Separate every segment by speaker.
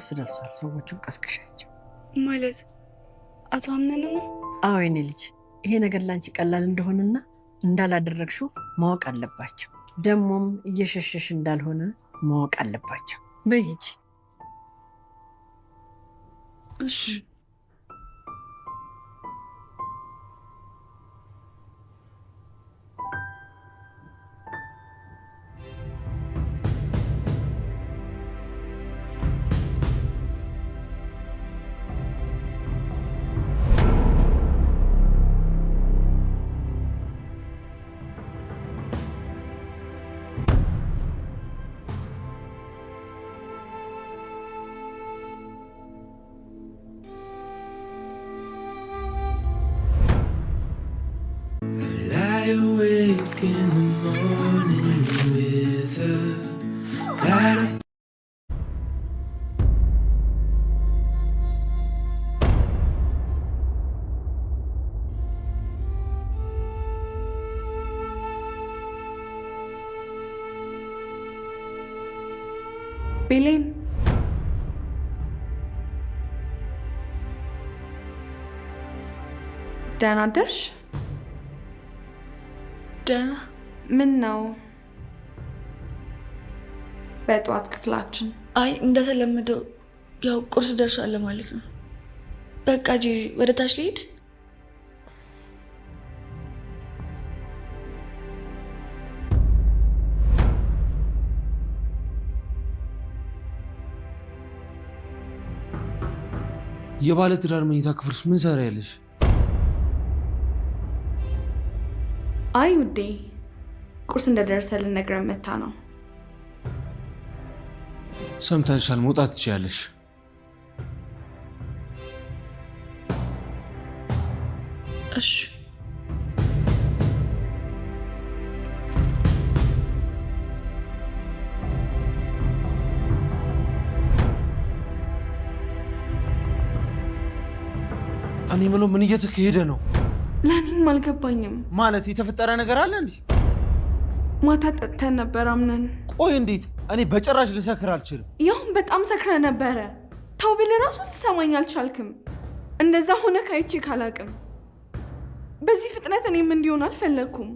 Speaker 1: ቁርስ ደርሷል። ሰዎቹን ቀስቅሻቸው።
Speaker 2: ማለት አቶ አምነን ነው?
Speaker 1: አዎ የኔ ልጅ፣ ይሄ ነገር ላንቺ ቀላል እንደሆነና እንዳላደረግሽው ማወቅ አለባቸው። ደግሞም እየሸሸሽ እንዳልሆነ ማወቅ አለባቸው። በይ ሂጂ።
Speaker 2: እሺ
Speaker 3: Awake in the morning with a light up.
Speaker 2: ቤሌን ደህና አደርሽ? ደህና። ምን ነው በጠዋት ክፍላችን? አይ እንደተለመደው ያው ቁርስ ደርሷል ማለት ነው። በቃ ጄሪ ወደ ታች ልሂድ።
Speaker 4: የባለ ትዳር መኝታ ክፍልስ ምን ሰሪያለሽ?
Speaker 2: አይ ውዴ፣ ቁርስ እንደደረሰ ልነግረን መታ ነው።
Speaker 4: ሰምተንሻል፣ መውጣት ትችያለሽ።
Speaker 2: እሺ
Speaker 4: እኔ የምለው ምን እየተካሄደ ነው?
Speaker 2: ለእኔም አልገባኝም።
Speaker 4: ማለት የተፈጠረ ነገር አለ እንዴ?
Speaker 2: ማታ ጠጥተን ነበር አምነን።
Speaker 4: ቆይ እንዴት? እኔ በጭራሽ ልሰክር አልችልም።
Speaker 2: ያውም በጣም ሰክረ ነበረ። ተው ብል ራሱ ልትሰማኝ አልቻልክም። እንደዛ ሆነ ካይቼ ካላቅም በዚህ ፍጥነት እኔም እንዲሆን አልፈለግኩም።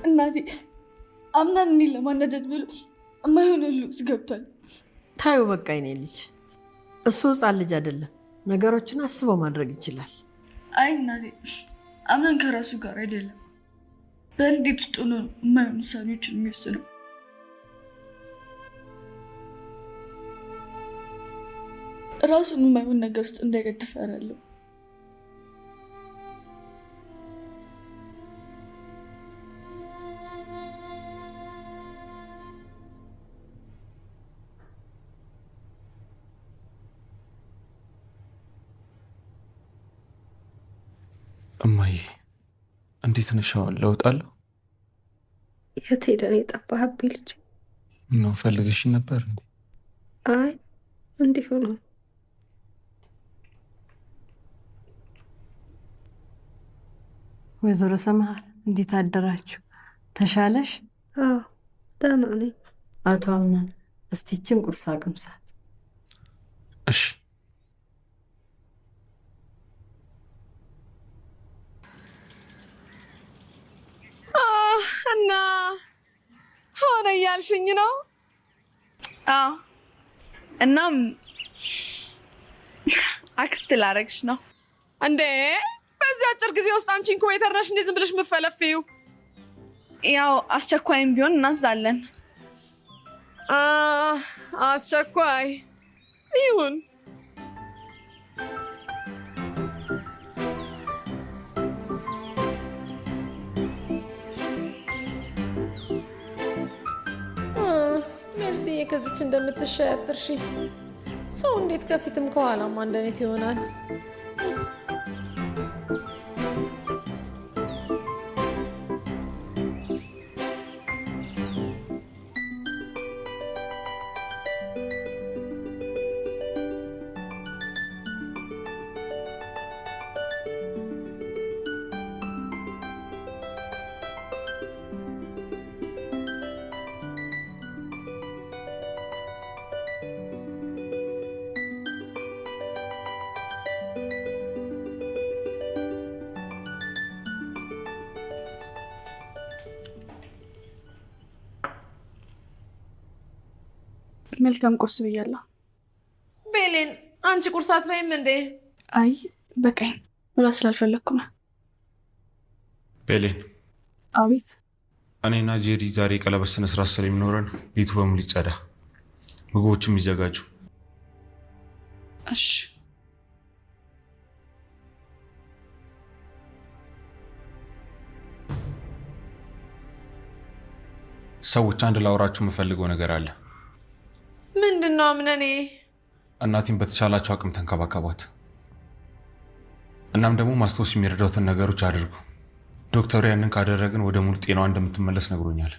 Speaker 2: እናቴ አምናን እኔን ለማናደድ ብሎ የማይሆን ሁሉ ውስጥ ገብቷል።
Speaker 1: ታዩ በቃ የኔ ልጅ፣ እሱ ህፃን ልጅ አይደለም። ነገሮችን አስበው ማድረግ ይችላል።
Speaker 2: አይ እናቴ አምናን ከራሱ ጋር አይደለም፣ በእንዴት ውስጥ ሆኖ የማይሆን ውሳኔዎችን የሚወስነው። ራሱን የማይሆን ነገር ውስጥ እንዳይገት እፈራለሁ።
Speaker 4: እማዬ እንዴት ነሽ? ለውጣለሁ።
Speaker 5: የት ሄደን የጠፋህብኝ ልጅ?
Speaker 4: ምነው ፈልገሽኝ ነበር እንዴ?
Speaker 5: አይ እንዲሁ ነው።
Speaker 1: ወይዘሮ ሰምሃል እንዴት አደራችሁ? ተሻለሽ?
Speaker 5: አዎ ደህና ነኝ።
Speaker 1: አቶ አምናን እስቲ ይችን ቁርስ አቅምሳት።
Speaker 4: እሺ
Speaker 6: እና ሆነ እያልሽኝ ነው?
Speaker 2: አዎ እናም አክስት ላረግሽ ነው
Speaker 6: እንዴ? በዚህ አጭር ጊዜ ውስጥ አንቺ ኢንኩቤተር ነሽ እንዴ ዝም ብለሽ የምትፈለፊው?
Speaker 2: ያው አስቸኳይም ቢሆን እናዛለን።
Speaker 6: አስቸኳይ ይሁን።
Speaker 7: መርስዬ ከዚች እንደምትሻይ አትርሺ። ሰው እንዴት ከፊትም ከኋላም አንድ አይነት ይሆናል?
Speaker 2: መልካም ቁርስ ብያለሁ።
Speaker 6: ቤሌን አንቺ ቁርስ አትበይም እንዴ?
Speaker 2: አይ በቃኝ፣ ብላ ስላልፈለግኩ ነው።
Speaker 4: ቤሌን።
Speaker 2: አቤት።
Speaker 4: እኔና ጄሪ ዛሬ ቀለበት ስነ ስርዓት ስለሚኖረን ቤቱ በሙሉ ይጸዳ፣ ምግቦችም ይዘጋጁ።
Speaker 2: እሺ።
Speaker 4: ሰዎች አንድ ላወራችሁ የምፈልገው ነገር አለ።
Speaker 6: ምንድነው? አምነኔ
Speaker 4: እናቴን በተቻላቸው አቅም ተንከባከቧት። እናም ደግሞ ማስታወስ የሚረዳውትን ነገሮች አድርጉ። ዶክተሩ ያንን ካደረግን ወደ ሙሉ ጤናዋ እንደምትመለስ ነግሮኛል።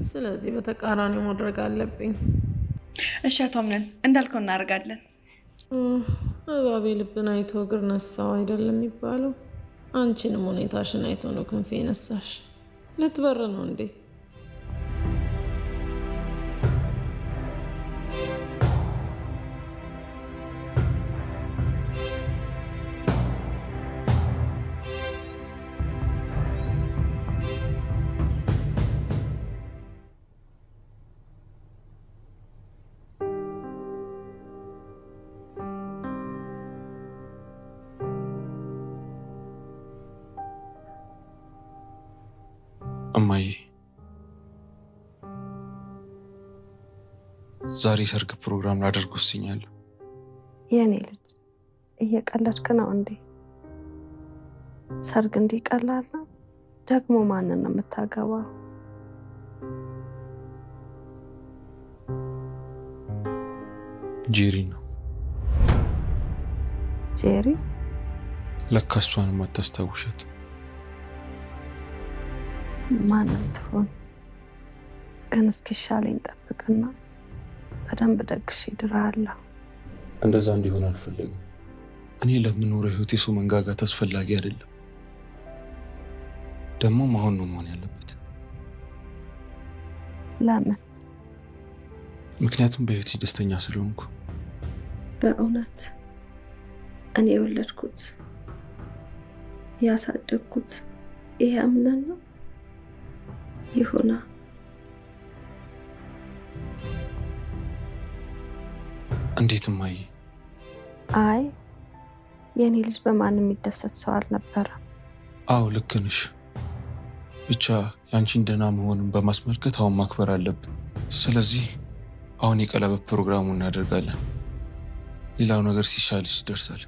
Speaker 7: ስለዚህ በተቃራኒው ማድረግ አለብኝ።
Speaker 2: እሺ አቶ አምነን እንዳልከው እናደርጋለን።
Speaker 7: እባቤ ልብን አይቶ እግር ነሳው አይደለም የሚባለው? አንቺንም ሁኔታሽን አይቶ ነው ክንፌ ነሳሽ። ልትበር ነው እንዴ?
Speaker 4: እማዬ ዛሬ ሰርግ ፕሮግራም ላደርግ ወስኛለሁ።
Speaker 5: የኔ ልጅ እየቀለድክ ነው እንዴ? ሰርግ እንዲህ ቀላል ነው? ደግሞ ማንን ነው የምታገባው?
Speaker 4: ጄሪ ነው።
Speaker 5: ጄሪ?
Speaker 4: ለካ እሷንም አታስታውሻት።
Speaker 5: ማንም ትሆን ግን እስኪሻለኝ ጠብቅና በደንብ ደግሼ እድርሃለሁ።
Speaker 4: እንደዛ እንዲሆን አልፈለግም። እኔ ለምኖረው ህይወት የሰው መንጋጋት አስፈላጊ አይደለም። ደግሞ አሁን ነው መሆን ያለበት።
Speaker 5: ለምን?
Speaker 4: ምክንያቱም በህይወቴ ደስተኛ ስለሆንኩ።
Speaker 5: በእውነት እኔ የወለድኩት ያሳደግኩት ይሄ አምነን ነው? ይሁና።
Speaker 4: እንዴት እማዬ?
Speaker 5: አይ የኔ ልጅ በማንም የሚደሰት ሰው አልነበረም።
Speaker 4: አዎ ልክ ነሽ። ብቻ ያንቺን ደህና መሆንን በማስመልከት አሁን ማክበር አለብን። ስለዚህ አሁን የቀለበት ፕሮግራሙ እናደርጋለን። ሌላው ነገር ሲሻልሽ ይደርሳል።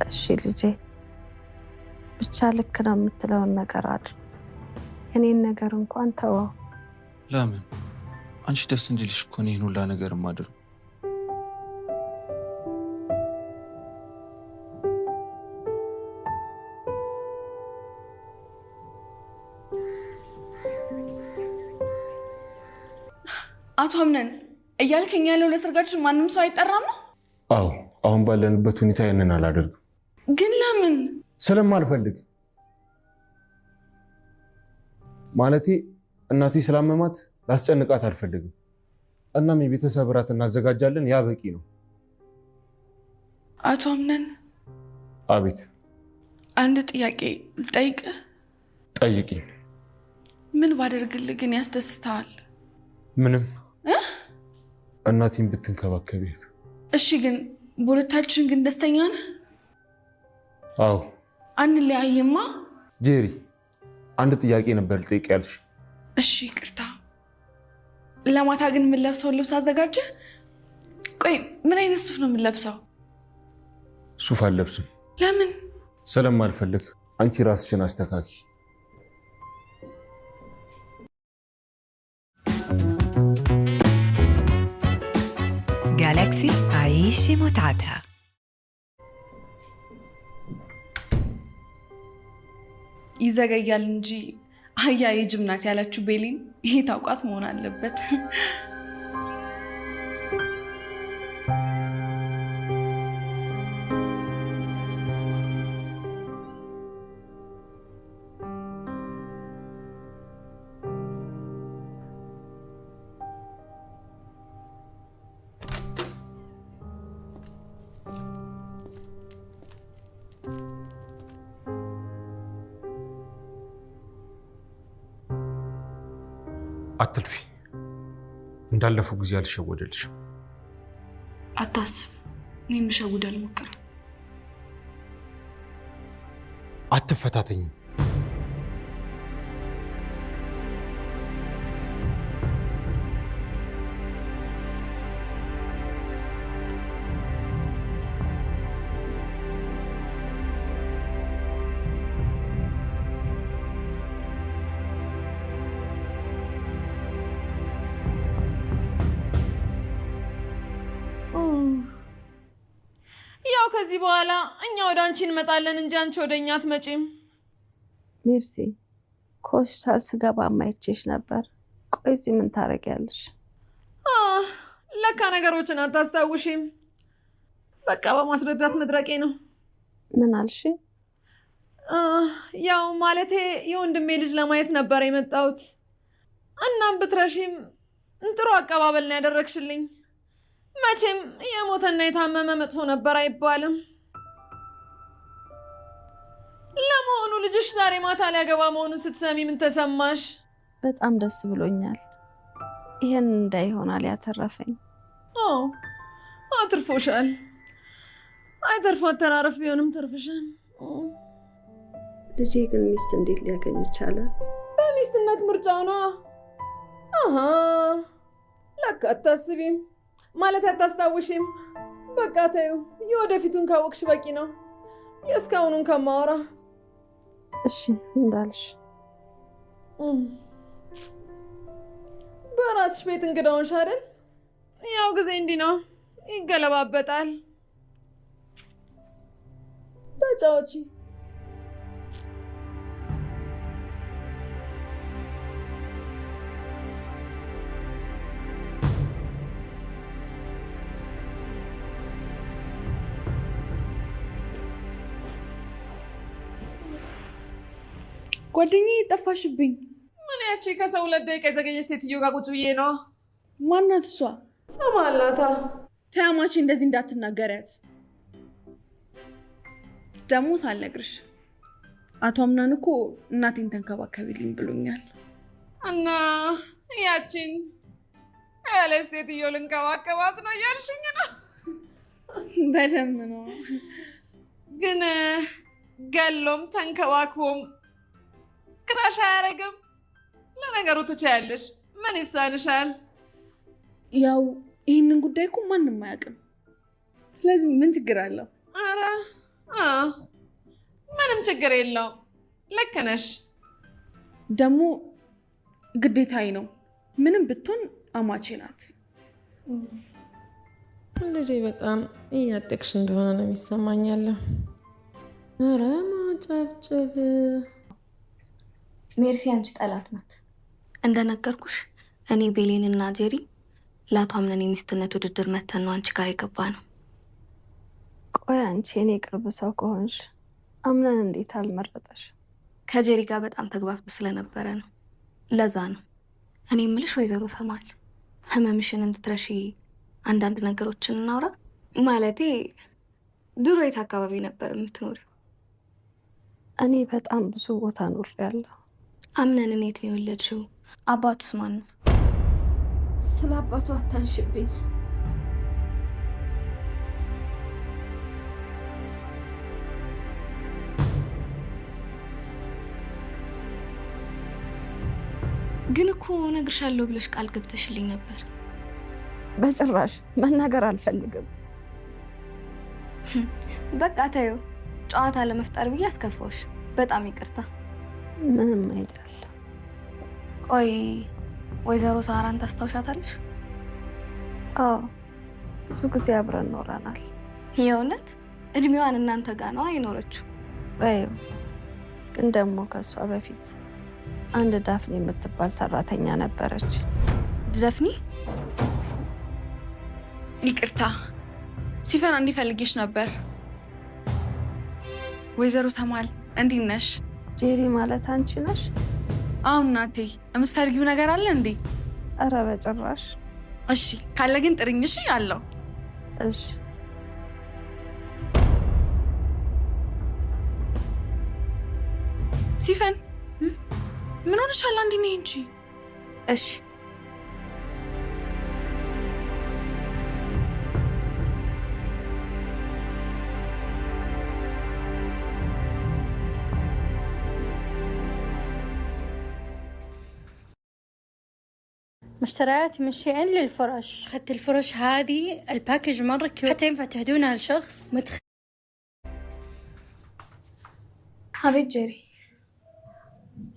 Speaker 5: እሺ ልጄ፣ ብቻ ልክ ነው የምትለውን ነገር አድርግ። የኔን ነገር እንኳን ተወው።
Speaker 4: ለምን? አንቺ ደስ እንዲልሽ እኮ ነው ይህን ሁላ ነገር የማደርገው።
Speaker 2: አቶ አምነን እያልከኝ ያለው ለሰርጋችን ማንም ሰው አይጠራም ነው?
Speaker 4: አዎ አሁን ባለንበት ሁኔታ ያንን አላደርግም።
Speaker 2: ግን ለምን?
Speaker 4: ስለማልፈልግ። ማለቴ እናቴ ስላመማት ላስጨንቃት አልፈልግም። እናም የቤተሰብ እራት እናዘጋጃለን፣ ያ በቂ ነው።
Speaker 2: አቶ አምነን።
Speaker 4: አቤት።
Speaker 2: አንድ ጥያቄ ልጠይቅ?
Speaker 4: ጠይቂ።
Speaker 2: ምን ባደርግልህ ግን ያስደስተዋል?
Speaker 4: ምንም። እናቴን ብትንከባከቢያት።
Speaker 2: እሺ ግን በሁለታችን ግን ደስተኛ ነህ?
Speaker 4: አዎ።
Speaker 2: አንለያይማ?
Speaker 4: ጄሪ አንድ ጥያቄ ነበር ልጠይቅ ያልሽ።
Speaker 2: እሺ ይቅርታ። ለማታ ግን የምንለብሰው ልብስ አዘጋጀ? ቆይ ምን አይነት ሱፍ ነው የምንለብሰው?
Speaker 4: ሱፍ አልለብስም።
Speaker 2: ለምን?
Speaker 4: ስለማልፈልግ። አንቺ ራስሽን አስተካኪ።
Speaker 8: جالاكسي عيشي متعتها.
Speaker 2: ይዘገያል እንጂ አህያ የጅብ ናት ያለችው ቤሊን ይሄ ታውቃት መሆን አለበት።
Speaker 4: አትልፊ። እንዳለፈው ጊዜ አልሸወደልሽም።
Speaker 2: አታስብ፣ እኔ ምሸውድ አልሞክርም።
Speaker 4: አትፈታተኝ።
Speaker 7: ያው ከዚህ በኋላ እኛ ወደ አንቺ እንመጣለን እንጂ አንቺ ወደኛ አትመጪም።
Speaker 5: ሜርሲ ከሆስፒታል ስገባ ማይቼሽ ነበር። ቆይ እዚህ ምን ታደርጊያለሽ?
Speaker 7: ለካ ነገሮችን አታስታውሺም። በቃ በማስረዳት መድረቄ ነው።
Speaker 5: ምን አልሽ?
Speaker 7: ያው ማለቴ የወንድሜ ልጅ ለማየት ነበር የመጣሁት። እናም ብትረሺም ጥሩ አቀባበል ነው ያደረግሽልኝ። መቼም የሞተና የታመመ መጥፎ ነበር አይባልም። ለመሆኑ ልጅሽ ዛሬ ማታ ሊያገባ መሆኑን ስትሰሚ ምን ተሰማሽ?
Speaker 5: በጣም ደስ ብሎኛል። ይሄን እንዳይሆናል ያተረፈኝ።
Speaker 7: አትርፎሻል። አይተርፎ አተራረፍ ቢሆንም ተርፈሻል።
Speaker 5: ልጄ ግን ሚስት እንዴት ሊያገኝ ቻለ?
Speaker 7: በሚስትነት ምርጫው ነው። ለካ አታስቢም ማለት አታስታውሽም። በቃ ተይው። የወደፊቱን ካወቅሽ በቂ ነው። የእስካሁኑን ከማወራ።
Speaker 5: እሺ እንዳልሽ።
Speaker 7: በራስሽ ቤት እንግዳ ሆንሽ አይደል? ያው ጊዜ እንዲህ ነው፣ ይገለባበጣል። ተጫወቺ።
Speaker 2: ጓደኛዬ ጠፋሽብኝ።
Speaker 6: ምን ያቺ ከሰው 2 ደቂቃ የዘገየች ሴትዮ ጋር ቁጭ ብዬ ነው።
Speaker 2: ማናት እሷ?
Speaker 7: ሰማላታ።
Speaker 2: ተያማቼ እንደዚህ እንዳትናገሪያት። ደግሞ ሳልነግርሽ አቶ አምናን እኮ እናቴን ተንከባከቢልኝ ብሎኛል።
Speaker 6: እና ያቺን ያለ ሴትዮ ልንከባከባት ነው እያልሽኝ ነው?
Speaker 2: በደንብ ነው።
Speaker 6: ግን ገሎም ተንከባክቦም ክራሽ አያረግም። ለነገሩ ትችያለሽ፣ ምን ይሳንሻል?
Speaker 2: ያው ይህንን ጉዳይ እኮ ማንም አያውቅም። ስለዚህ ምን ችግር አለው?
Speaker 6: ኧረ ምንም ችግር የለውም። ልክ ነሽ።
Speaker 2: ደግሞ ግዴታዬ ነው። ምንም ብትሆን አማቼ ናት።
Speaker 7: ልጄ በጣም እያደግሽ እንደሆነ ነው የሚሰማኛለሁ። ኧረ ማጨብጨብ።
Speaker 9: ሜርሲ አንቺ ጠላት ናት። እንደነገርኩሽ እኔ ቤሌን እና ጄሪ ለአቶ አምነን የሚስትነት ውድድር መተን ነው አንቺ ጋር የገባ ነው።
Speaker 5: ቆይ አንቺ የኔ ቅርብ ሰው ከሆንሽ አምነን እንዴት አልመረጠሽ?
Speaker 9: ከጄሪ ጋር በጣም ተግባብቶ ስለነበረ ነው። ለዛ ነው። እኔ የምልሽ ወይዘሮ ሰማል፣ ህመምሽን እንድትረሺ አንዳንድ ነገሮችን እናውራ። ማለቴ ድሮ የት አካባቢ ነበር የምትኖሪው?
Speaker 5: እኔ በጣም ብዙ ቦታ ኖሬያለሁ።
Speaker 9: አምነንን የት ነው የወለድሽው? አባቱስ ማን ነው?
Speaker 5: ስለ አባቱ አታንሽብኝ።
Speaker 9: ግን እኮ እነግርሻለሁ ብለሽ ቃል ገብተሽልኝ ነበር።
Speaker 5: በጭራሽ መናገር አልፈልግም።
Speaker 9: በቃ ተይው። ጨዋታ ለመፍጠር ብዬ አስከፋውሽ። በጣም ይቅርታ።
Speaker 5: ምንም አይደል።
Speaker 9: ቆይ ወይዘሮ ሳራን ታስታውሻታለሽ?
Speaker 5: አዎ፣ ብዙ ጊዜ አብረን ኖረናል።
Speaker 9: የእውነት እድሜዋን እናንተ ጋር ነው አይኖረችው?
Speaker 5: በይው ግን ደግሞ ከሷ በፊት አንድ ዳፍኔ የምትባል ሰራተኛ ነበረች።
Speaker 9: ድረፍኒ
Speaker 2: ይቅርታ ሲፈን እንዲፈልግሽ ነበር። ወይዘሮ ተማል እንዴት ነሽ?
Speaker 5: ጄሪ ማለት አንቺ ነሽ?
Speaker 2: አዎ እናቴ። የምትፈልጊው ነገር አለ እንዴ?
Speaker 5: ኧረ በጭራሽ።
Speaker 2: እሺ ካለ ግን ጥሪኝሽ አለው።
Speaker 5: እሺ
Speaker 2: ሲፈን ምን ሆነሻል? አንዴ ነይ እንጂ።
Speaker 9: እሺ
Speaker 10: مشتريات من شيئين للفرش. أخذت الفرش هذه الباكج مرة كيوت حتى ينفع تهدونها لشخص
Speaker 9: አቤት ጄሪ፣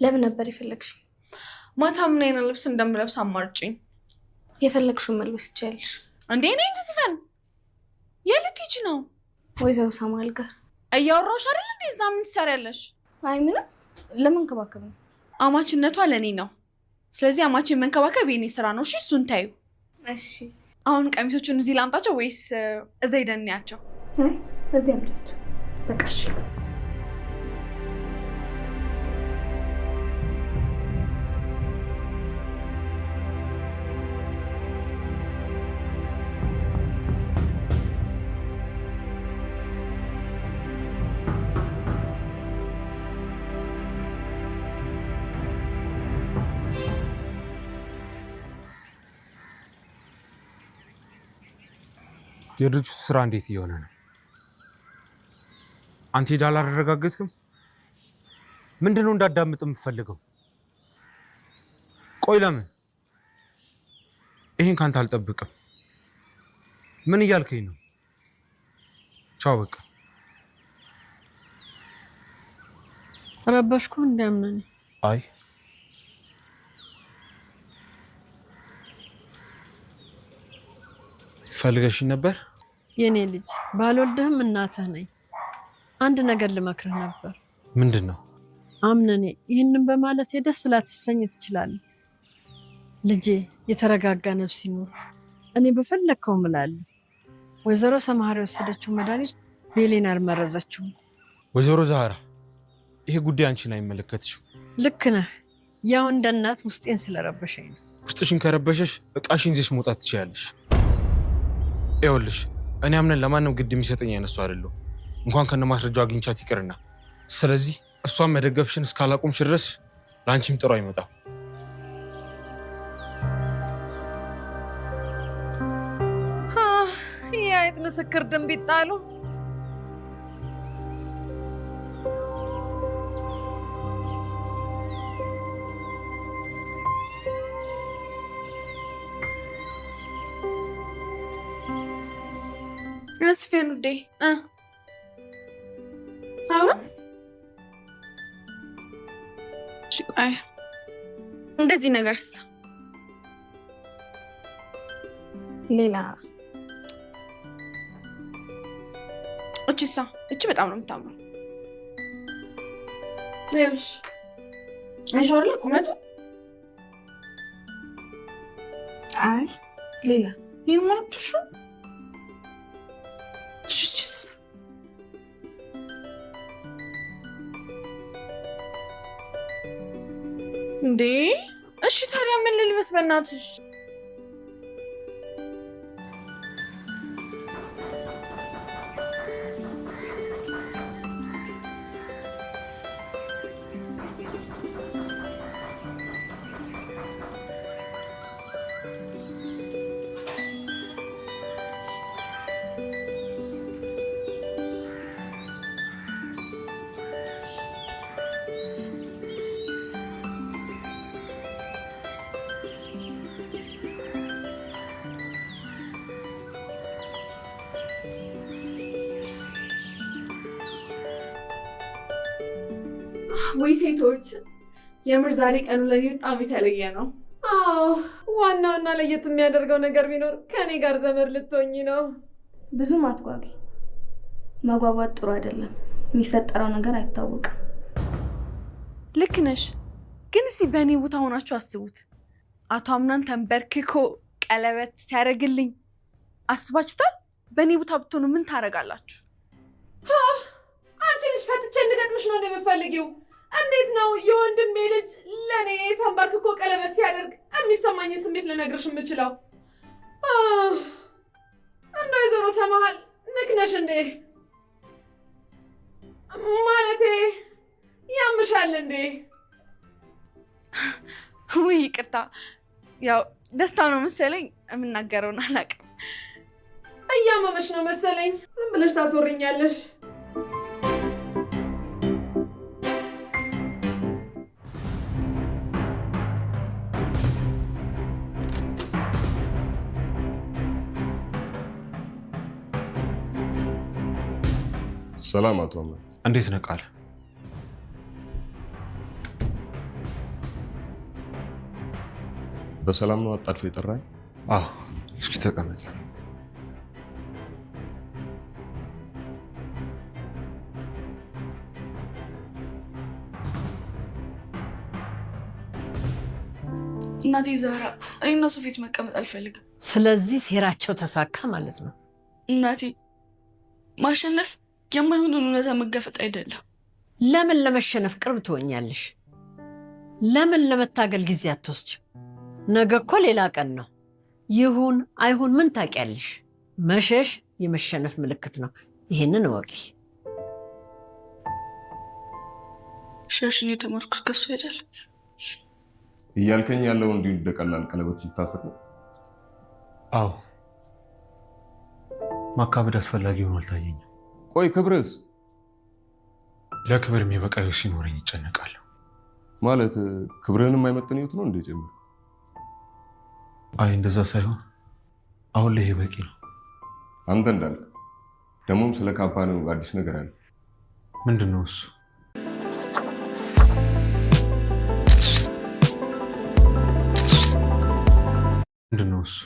Speaker 9: ለምን ነበር የፈለግሽው?
Speaker 2: ማታ ምን አይነት ልብስ እንደምለብስ አማርጭኝ።
Speaker 9: የፈለግሽውን መልበስ ትችያለሽ።
Speaker 2: እንዴ ነይ እንጂ ሲፈን። የት ልትሄጂ ነው?
Speaker 9: ወይዘሮ ሳሙኤል ጋር
Speaker 2: እያወራሁሽ አይደል እንዴ? እዛ ምን ትሰሪያለሽ?
Speaker 9: አይ ምንም፣ ለመንከባከብ ነው።
Speaker 2: አማችነቷ ለእኔ ነው። ስለዚህ አማችን መንከባከብ የኔ ስራ ነው። እሺ እሱን ታዩ።
Speaker 9: እሺ
Speaker 2: አሁን ቀሚሶቹን እዚህ ላምጣቸው ወይስ እዛ ሄደን እንያቸው?
Speaker 9: እዚህ አምጣቸው።
Speaker 2: በቃ እሺ።
Speaker 4: የድርጅቱ ስራ እንዴት እየሆነ ነው? አንተ ሄዳ አላረጋገጥክም? ምንድነው እንዳዳምጥ የምፈልገው? ቆይ ለምን? ይሄን ካንተ አልጠብቅም። ምን እያልከኝ ነው? ቻው በቃ።
Speaker 1: ረበሽኩ እንደምን?
Speaker 4: አይ ፈልገሽኝ ነበር?
Speaker 1: የኔ ልጅ ባልወልድህም እናትህ ነኝ። አንድ ነገር ልመክርህ ነበር።
Speaker 4: ምንድን ነው?
Speaker 1: አምነኔ ይህንን በማለት ደስ ላትሰኝ ትችላለህ። ልጄ የተረጋጋ ነፍስ ይኑር። እኔ በፈለግከው እምላለሁ። ወይዘሮ ሰማሃር የወሰደችው መድኃኒት ቤሌን አልመረዘችውም።
Speaker 4: ወይዘሮ ዛህራ ይሄ ጉዳይ አንቺን አይመለከትሽም።
Speaker 1: ልክ ነህ። ያው እንደ እናት ውስጤን ስለረበሸኝ ነው።
Speaker 4: ውስጥሽን ከረበሸሽ እቃሽን ይዘሽ መውጣት ትችያለሽ። ይኸውልሽ እኔ አምነን ለማንም ግድ የሚሰጠኝ አይነሱ አይደለሁ። እንኳን ከነ ማስረጃው አግኝቻት ይቅርና። ስለዚህ እሷን መደገፍሽን እስካላቆምሽ ድረስ ለአንቺም ጥሩ አይመጣም።
Speaker 7: የአይጥ ምስክር ድንብ ይጣሉ።
Speaker 2: አስፌን ውዴ አይ እንደዚህ ነገርስ
Speaker 9: ሌላ
Speaker 2: እቺ በጣም ነው የምታምረው። ሌሎሽ አይሻለ ቁመቱ?
Speaker 9: አይ ሌላ
Speaker 2: ይሄን ማለትሽ እንዴ? እሺ ታዲያ ምን ልልበስ በእናትሽ? ወይ ሴቶች፣ የምር ዛሬ ቀኑ ለኔ በጣም የተለየ ነው።
Speaker 7: አዎ ዋናውና ለየት የሚያደርገው ነገር ቢኖር ከኔ ጋር ዘመድ ልትሆኚ ነው።
Speaker 9: ብዙም አትጓጊ። መጓጓት ጥሩ አይደለም። የሚፈጠረው ነገር አይታወቅም።
Speaker 2: ልክ ነሽ። ግን እስቲ በእኔ ቦታ ሆናችሁ አስቡት። አቶ አምናን ተንበርክኮ ቀለበት ሲያደርግልኝ አስባችሁታል? በእኔ ቦታ ብትሆኑ ምን ታደርጋላችሁ?
Speaker 7: አንቺ ልጅ ፈትቼ እንድገጥምሽ ነው እንደምፈልጊው? እንዴት ነው የወንድሜ ልጅ ለእኔ ተንበርክኮ ቀለበት ሲያደርግ የሚሰማኝን ስሜት ልነግርሽ የምችለው? እንደ ወይዘሮ ሰማሃል ንክነሽ እንዴ? ማለቴ ያምሻል እንዴ?
Speaker 2: ውይ ይቅርታ፣ ያው ደስታው ነው መሰለኝ የምናገረውን አላውቅም።
Speaker 7: እያመመሽ ነው መሰለኝ። ዝም ብለሽ ታስወሪኛለሽ።
Speaker 11: ሰላም አቶ አምናን።
Speaker 4: እንዴት ነህ ቃል?
Speaker 11: በሰላም ነው አጣድፎ የጠራኝ?
Speaker 4: አዎ፣ እስኪ ተቀመጥ።
Speaker 2: እናቴ ዛራ፣ እኔ እና እሱ ፊት መቀመጥ አልፈልግም።
Speaker 1: ስለዚህ ሴራቸው ተሳካ ማለት ነው።
Speaker 2: እናቴ ማሸነፍ የማይሆንን እውነታ መጋፈጥ አይደለም።
Speaker 1: ለምን ለመሸነፍ ቅርብ ትሆኛለሽ? ለምን ለመታገል ጊዜ አትወስጂም? ነገ እኮ ሌላ ቀን ነው። ይሁን አይሁን ምን ታውቂያለሽ? መሸሽ የመሸነፍ ምልክት ነው። ይሄንን እወቂ።
Speaker 2: ሸሽን የተማርኩት ከሱ አይደል?
Speaker 11: እያልከኝ ያለው እንዲሁ እንደቀላል ቀለበት ልታስር ነው?
Speaker 4: አዎ፣ ማካበድ አስፈላጊ ሆኖ አልታየኝም።
Speaker 11: ቆይ ክብርስ?
Speaker 4: ለክብር የሚበቃ ህይወት ሲኖረኝ ይጨነቃለሁ።
Speaker 11: ማለት ክብርህን የማይመጥን ህይወት ነው እንደ ጨምር?
Speaker 4: አይ እንደዛ ሳይሆን አሁን ላይ ይሄ በቂ ነው።
Speaker 11: አንተ እንዳልክ። ደግሞም ስለ ካምፓኒው አዲስ ነገር አለ።
Speaker 4: ምንድን ነው እሱ? ምንድን ነው እሱ?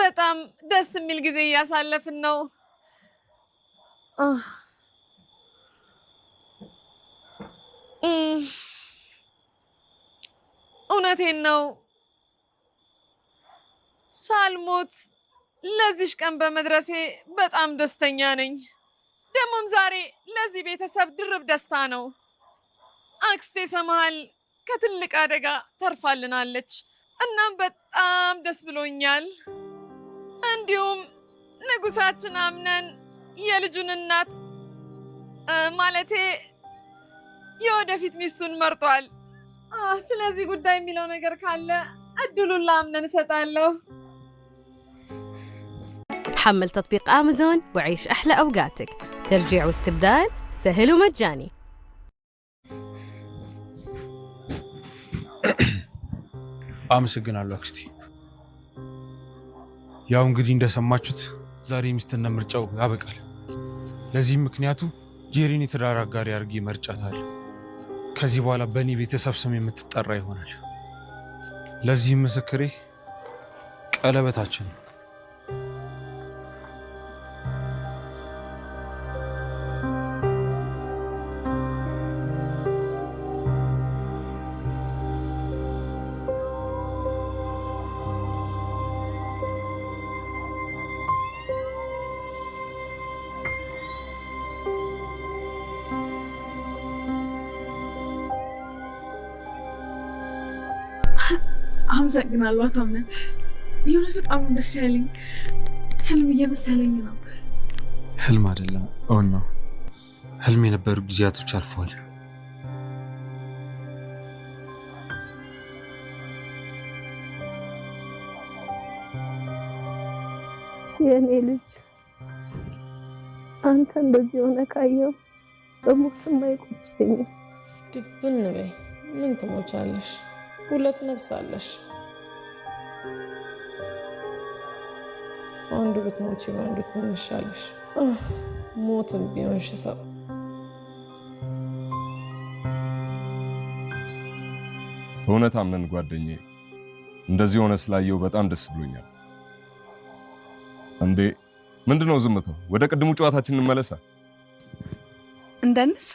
Speaker 6: በጣም ደስ የሚል ጊዜ እያሳለፍን ነው። እውነቴን ነው። ሳልሞት ለዚህ ቀን በመድረሴ በጣም ደስተኛ ነኝ። ደግሞም ዛሬ ለዚህ ቤተሰብ ድርብ ደስታ ነው። አክስቴ ሰማሃል ከትልቅ አደጋ ተርፋልናለች። እናም በጣም ደስ ብሎኛል። እንዲሁም ንጉሳችን አምነን የልጁን እናት ማለቴ የወደፊት ሚስቱን መርጧል። ስለዚህ ጉዳይ የሚለው ነገር ካለ እድሉን ለአምነን እሰጣለሁ።
Speaker 12: حمل تطبيق أمازون وعيش أحلى أوقاتك. ترجيع واستبدال سهل ومجاني.
Speaker 4: አመሰግናለሁ አክስቴ። ያው እንግዲህ እንደሰማችሁት ዛሬ ሚስትና ምርጫው ያበቃል። ለዚህ ምክንያቱ ጄሪን የትዳር አጋሪ አድርጌ መርጫታለሁ። ከዚህ በኋላ በእኔ ቤተሰብ ስም የምትጠራ ይሆናል። ለዚህ ምስክሬ ቀለበታችን ነው።
Speaker 2: አመሰግናለሁ አቶ አምነን። የሆነ በጣም ደስ ያለኝ ህልም እየመሰለኝ ነው።
Speaker 4: ህልም አይደለም እውን ነው። ህልም የነበሩ ጊዜያቶች አልፈዋል።
Speaker 5: የኔ ልጅ አንተ እንደዚህ ሆነ ካየው በሞትም አይቆጨኝም።
Speaker 6: ድብን በይ። ምን ትሞቻለሽ? ሁለት ነፍስ አለሽ። አንዱ ብትሞቺ አንዱ ትንሻለሽ። ሞትም ቢሆን ሽሰው
Speaker 11: እውነት አምነን ጓደኛዬ፣ እንደዚህ ሆነ ስላየው በጣም ደስ ብሎኛል። እንዴ ምንድነው ዝምታው? ወደ ቅድሙ ጨዋታችን እንመለሳ።
Speaker 2: እንደንስ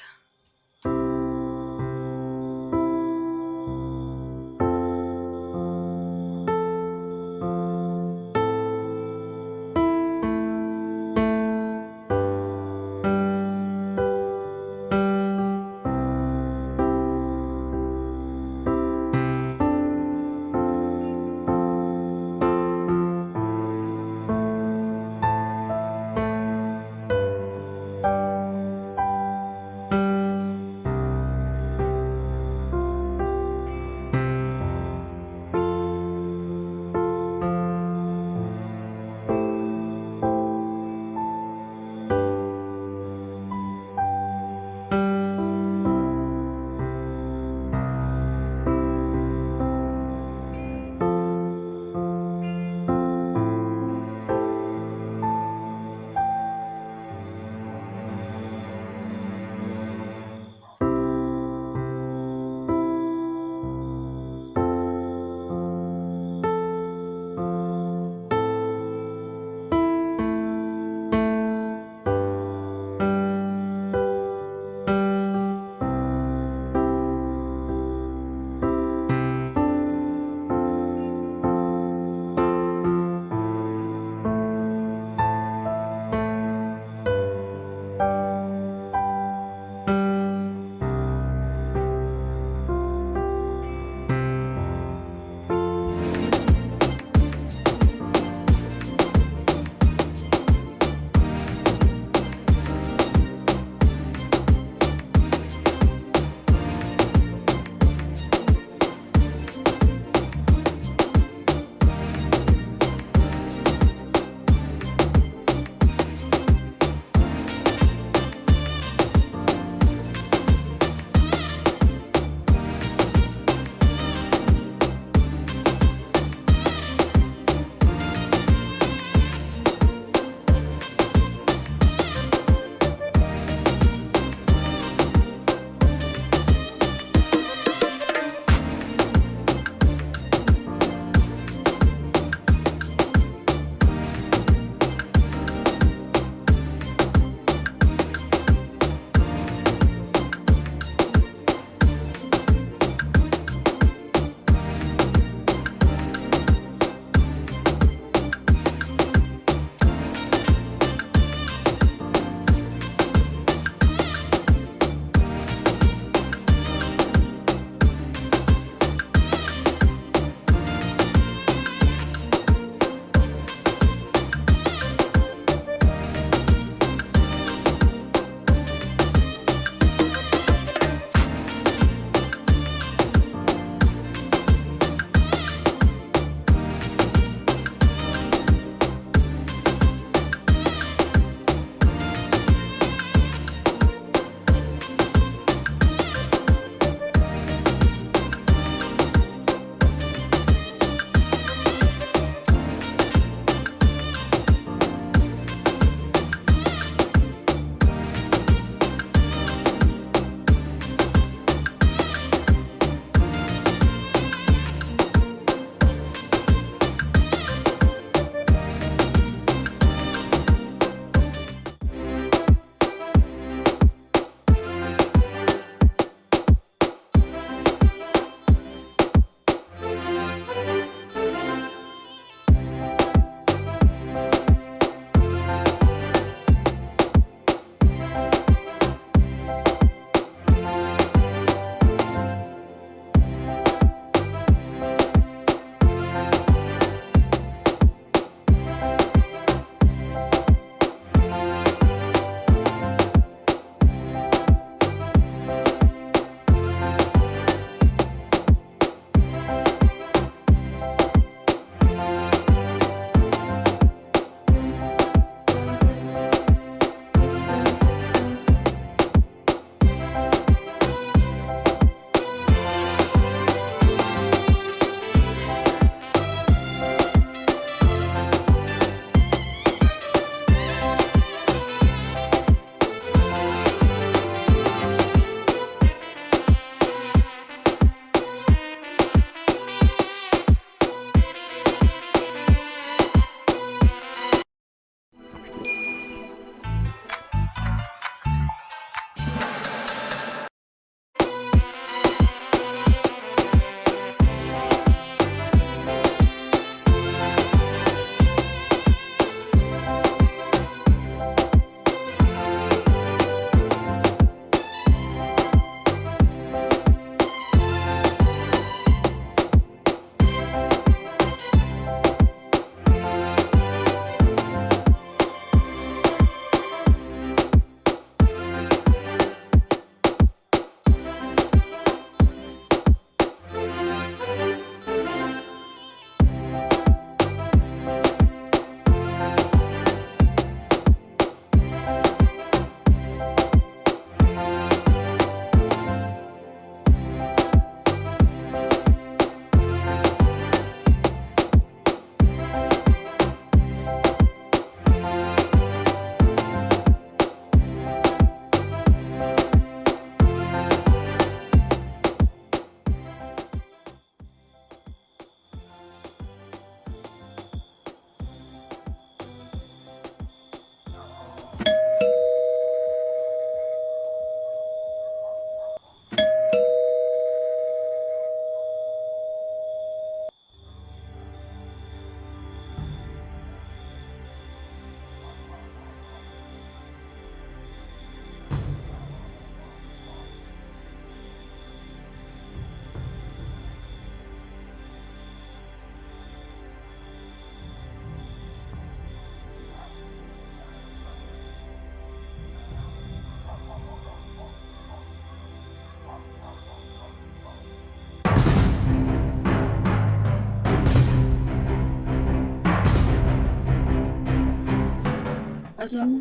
Speaker 9: አቶ አማን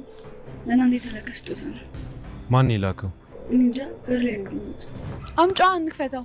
Speaker 9: ለእናንተ የተላከ ስጦታ ነው።
Speaker 13: ማን ይላከው?
Speaker 9: እንጃ በር ላይ ነው።
Speaker 2: አምጫዋ እንክፈተው።